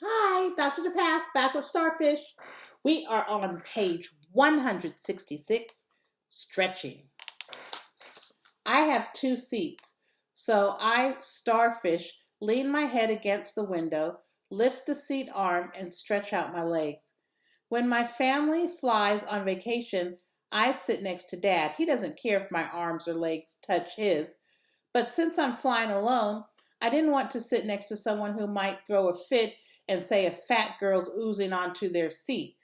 Hi, Dr. DePass, back with Starfish. We are on page 166, stretching. I have two seats, so I, Starfish, lean my head against the window, lift the seat arm, and stretch out my legs. When my family flies on vacation, I sit next to Dad. He doesn't care if my arms or legs touch his. But since I'm flying alone, I didn't want to sit next to someone who might throw a fit and say a fat girl's oozing onto their seat.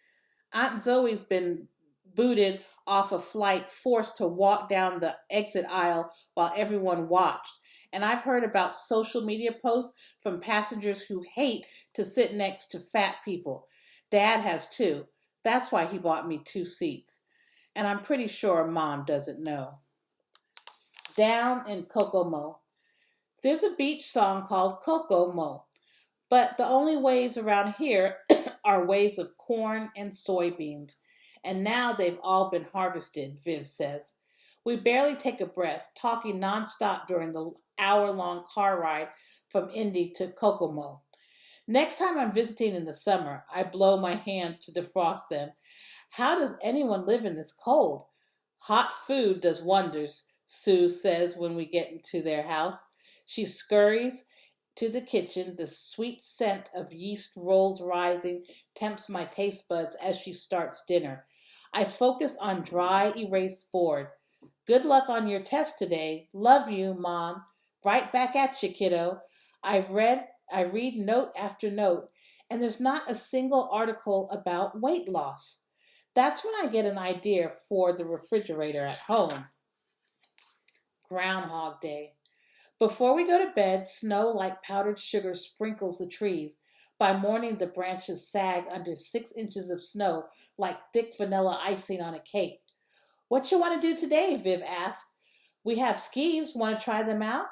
Aunt Zoe's been booted off a flight, forced to walk down the exit aisle while everyone watched. And I've heard about social media posts from passengers who hate to sit next to fat people. Dad has too. That's why he bought me two seats. And I'm pretty sure Mom doesn't know. Down in Kokomo. There's a beach song called Kokomo, but the only waves around here are waves of corn and soybeans. And now they've all been harvested, Viv says. We barely take a breath, talking nonstop during the hour-long car ride from Indy to Kokomo. Next time I'm visiting in the summer, I blow my hands to defrost them. How does anyone live in this cold? Hot food does wonders, Sue says when we get into their house. She scurries to the kitchen. The sweet scent of yeast rolls rising tempts my taste buds as she starts dinner. I focus on dry erase board. Good luck on your test today. Love you, Mom. Right back at you, kiddo. I read note after note, and there's not a single article about weight loss. That's when I get an idea for the refrigerator at home. Groundhog Day. Before we go to bed, snow like powdered sugar sprinkles the trees. By morning, the branches sag under 6 inches of snow like thick vanilla icing on a cake. What you want to do today? Viv asked. We have skis. Want to try them out?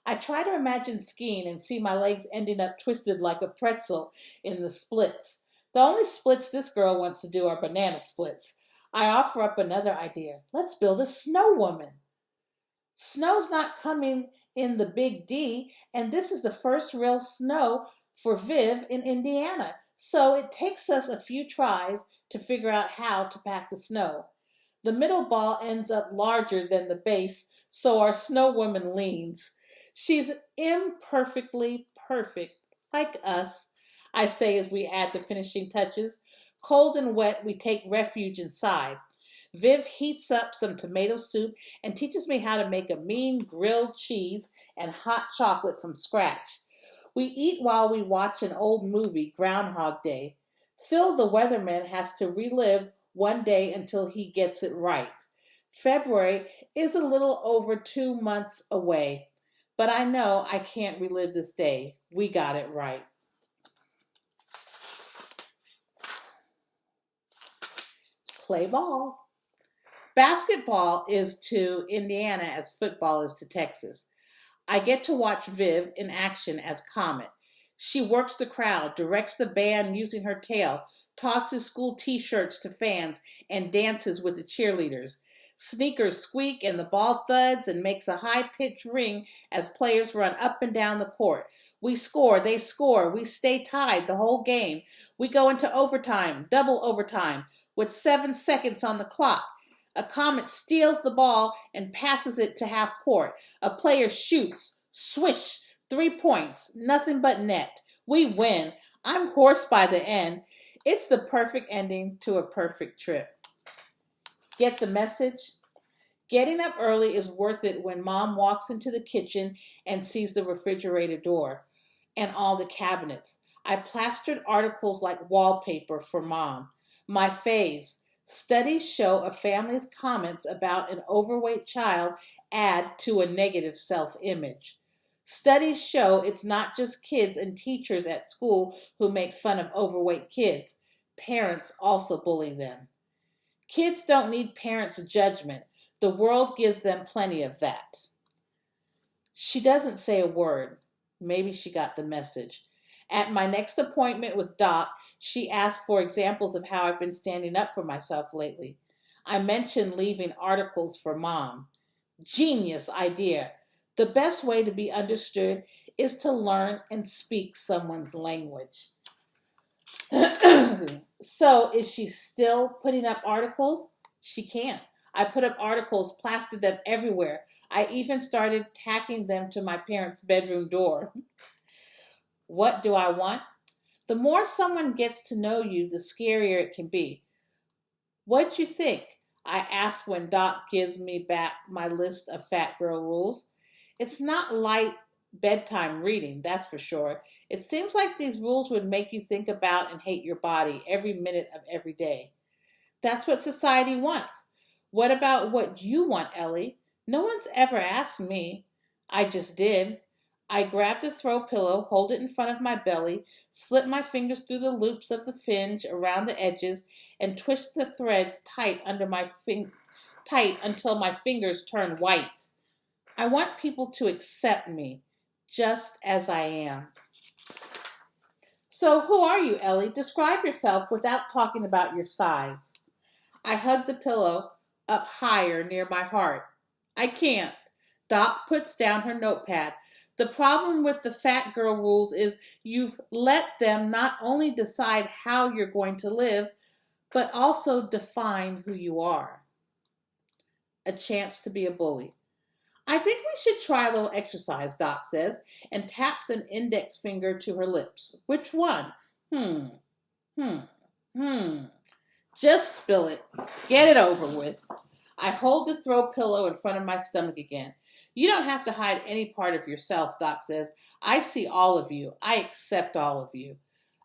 I try to imagine skiing and see my legs ending up twisted like a pretzel in the splits. The only splits this girl wants to do are banana splits. I offer up another idea. Let's build a snow woman. Snow's not coming in the Big D, and this is the first real snow for Viv in Indiana. So it takes us a few tries to figure out how to pack the snow. The middle ball ends up larger than the base, so our snow woman leans. She's imperfectly perfect, like us, I say as we add the finishing touches. Cold and wet, we take refuge inside. Viv heats up some tomato soup and teaches me how to make a mean grilled cheese and hot chocolate from scratch. We eat while we watch an old movie, Groundhog Day. Phil, the weatherman, has to relive one day until he gets it right. February is a little over 2 months away, but I know I can't relive this day. We got it right. Play ball. Basketball is to Indiana as football is to Texas. I get to watch Viv in action as Comet. She works the crowd, directs the band using her tail, tosses school t shirts to fans, and dances with the cheerleaders. Sneakers squeak and the ball thuds and makes a high pitched ring as players run up and down the court. We score, they score, we stay tied the whole game. We go into overtime, double overtime, with 7 seconds on the clock. A Comet steals the ball and passes it to half court. A player shoots. Swish. 3 points. Nothing but net. We win. I'm hoarse by the end. It's the perfect ending to a perfect trip. Get the message? Getting up early is worth it when Mom walks into the kitchen and sees the refrigerator door and all the cabinets. I plastered articles like wallpaper for Mom. My faves. Studies show a family's comments about an overweight child add to a negative self image. Studies show it's not just kids and teachers at school who make fun of overweight kids. Parents also bully them. Kids don't need parents' judgment. The world gives them plenty of that. She doesn't say a word. Maybe she got the message. At my next appointment with Doc, she asked for examples of how I've been standing up for myself lately. I mentioned leaving articles for Mom. Genius idea. The best way to be understood is to learn and speak someone's language. So is she still putting up articles? She can't. I put up articles, plastered them everywhere. I even started tacking them to my parents' bedroom door. What do I want? The more someone gets to know you, the scarier it can be. What'd you think? I ask when Doc gives me back my list of fat girl rules. It's not light bedtime reading, that's for sure. It seems like these rules would make you think about and hate your body every minute of every day. That's what society wants. What about what you want, Ellie? No one's ever asked me. I just did. I grab the throw pillow, hold it in front of my belly, slip my fingers through the loops of the fringe around the edges, and twist the threads tight until my fingers turn white. I want people to accept me just as I am. So, who are you, Ellie? Describe yourself without talking about your size. I hug the pillow up higher near my heart. I can't. Doc puts down her notepad. The problem with the fat girl rules is you've let them not only decide how you're going to live, but also define who you are. A chance to be a bully. I think we should try a little exercise, Doc says, and taps an index finger to her lips. Which one? Hmm, hmm, hmm. Just spill it. Get it over with. I hold the throw pillow in front of my stomach again. You don't have to hide any part of yourself, Doc says. I see all of you. I accept all of you.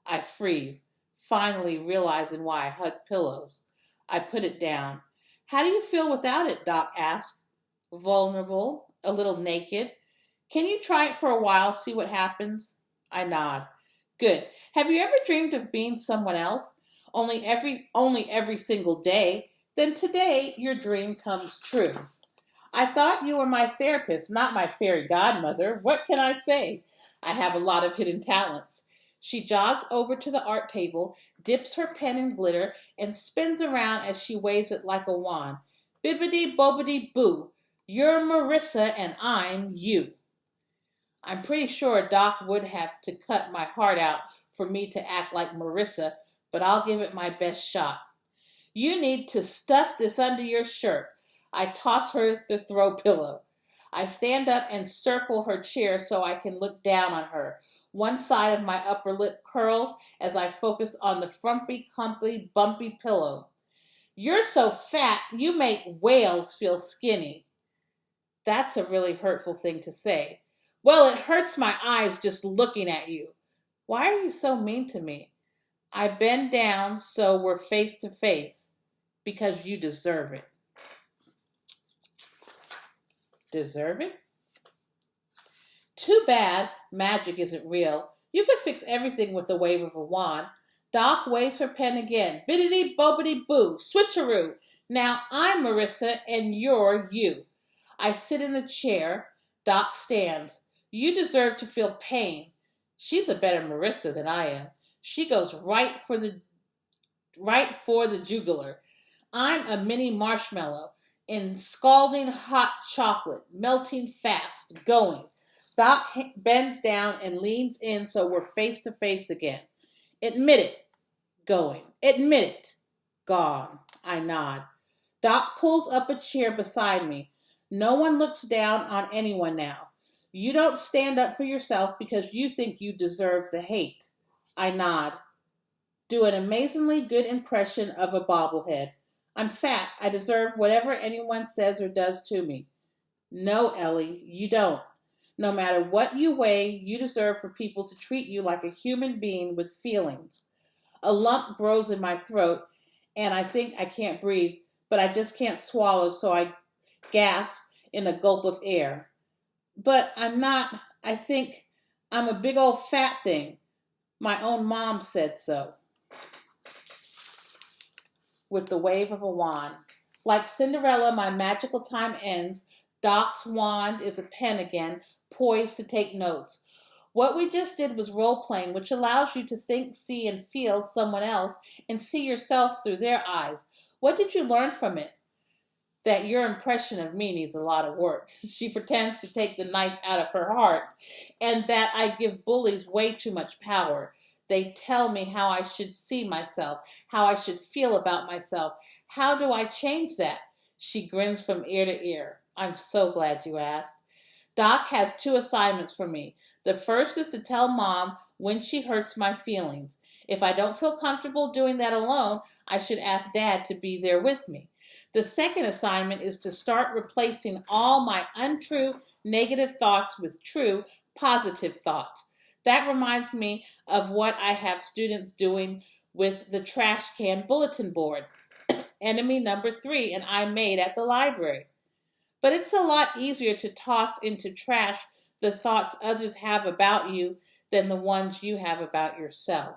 I freeze, finally realizing why I hug pillows. I put it down. How do you feel without it? Doc asks. Vulnerable, a little naked. Can you try it for a while, see what happens? I nod. Good. Have you ever dreamed of being someone else? Only every single day. Then today your dream comes true. I thought you were my therapist, not my fairy godmother. What can I say? I have a lot of hidden talents. She jogs over to the art table, dips her pen in glitter, and spins around as she waves it like a wand. Bibbidi bobbidi boo. You're Marissa and I'm you. I'm pretty sure Doc would have to cut my heart out for me to act like Marissa, but I'll give it my best shot. You need to stuff this under your shirt. I toss her the throw pillow. I stand up and circle her chair so I can look down on her. One side of my upper lip curls as I focus on the frumpy, clumpy, bumpy pillow. You're so fat, you make whales feel skinny. That's a really hurtful thing to say. Well, it hurts my eyes just looking at you. Why are you so mean to me? I bend down so we're face to face because you deserve it. Deserve it? Too bad magic isn't real. You could fix everything with the wave of a wand. Doc waves her pen again. Biddity bobbity boo. Switcheroo. Now I'm Marissa and you're you. I sit in the chair. Doc stands. You deserve to feel pain. She's a better Marissa than I am. She goes right for the jugular. I'm a mini marshmallow in scalding hot chocolate, melting fast, going. Doc bends down and leans in so we're face to face again. Admit it. Going. Admit it. Gone. I nod. Doc pulls up a chair beside me. No one looks down on anyone now. You don't stand up for yourself because you think you deserve the hate. I nod. Do an amazingly good impression of a bobblehead. I'm fat. I deserve whatever anyone says or does to me. No, Ellie, you don't. No matter what you weigh, you deserve for people to treat you like a human being with feelings. A lump grows in my throat, and I think I can't breathe, but I just can't swallow, so I gasp in a gulp of air. But I'm not. I think I'm a big old fat thing. My own mom said so. With the wave of a wand. Like Cinderella, my magical time ends. Doc's wand is a pen again, poised to take notes. What we just did was role-playing, which allows you to think, see, and feel someone else and see yourself through their eyes. What did you learn from it? That your impression of me needs a lot of work. She pretends to take the knife out of her heart, and that I give bullies way too much power. They tell me how I should see myself, how I should feel about myself. How do I change that? She grins from ear to ear. I'm so glad you asked. Doc has 2 assignments for me. The first is to tell Mom when she hurts my feelings. If I don't feel comfortable doing that alone, I should ask Dad to be there with me. The second assignment is to start replacing all my untrue negative thoughts with true positive thoughts. That reminds me of what I have students doing with the trash can bulletin board, enemy number 3, and I made at the library. But it's a lot easier to toss into trash the thoughts others have about you than the ones you have about yourself.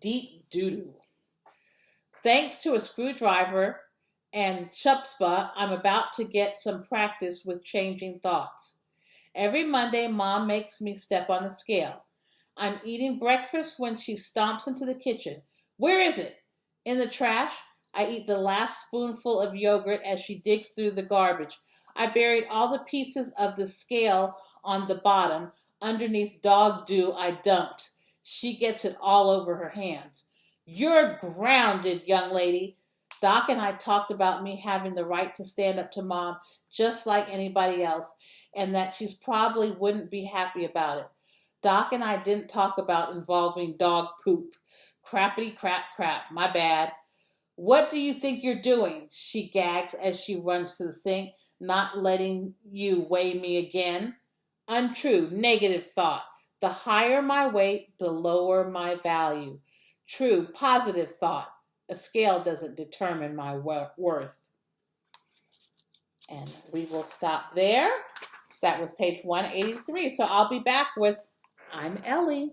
Deep doo-doo. Thanks to a screwdriver and chutzpah, I'm about to get some practice with changing thoughts. Every Monday, Mom makes me step on the scale. I'm eating breakfast when she stomps into the kitchen. Where is it? In the trash. I eat the last spoonful of yogurt as she digs through the garbage. I buried all the pieces of the scale on the bottom, underneath dog dew I dumped. She gets it all over her hands. You're grounded, young lady. Doc and I talked about me having the right to stand up to Mom just like anybody else, and that she probably wouldn't be happy about it. Doc and I didn't talk about involving dog poop. Crappity crap crap, my bad. What do you think you're doing? She gags as she runs to the sink, not letting you weigh me again. Untrue, negative thought. The higher my weight, the lower my value. True, positive thought. A scale doesn't determine my worth. And we will stop there. That was page 183. So I'll be back with I'm Ellie.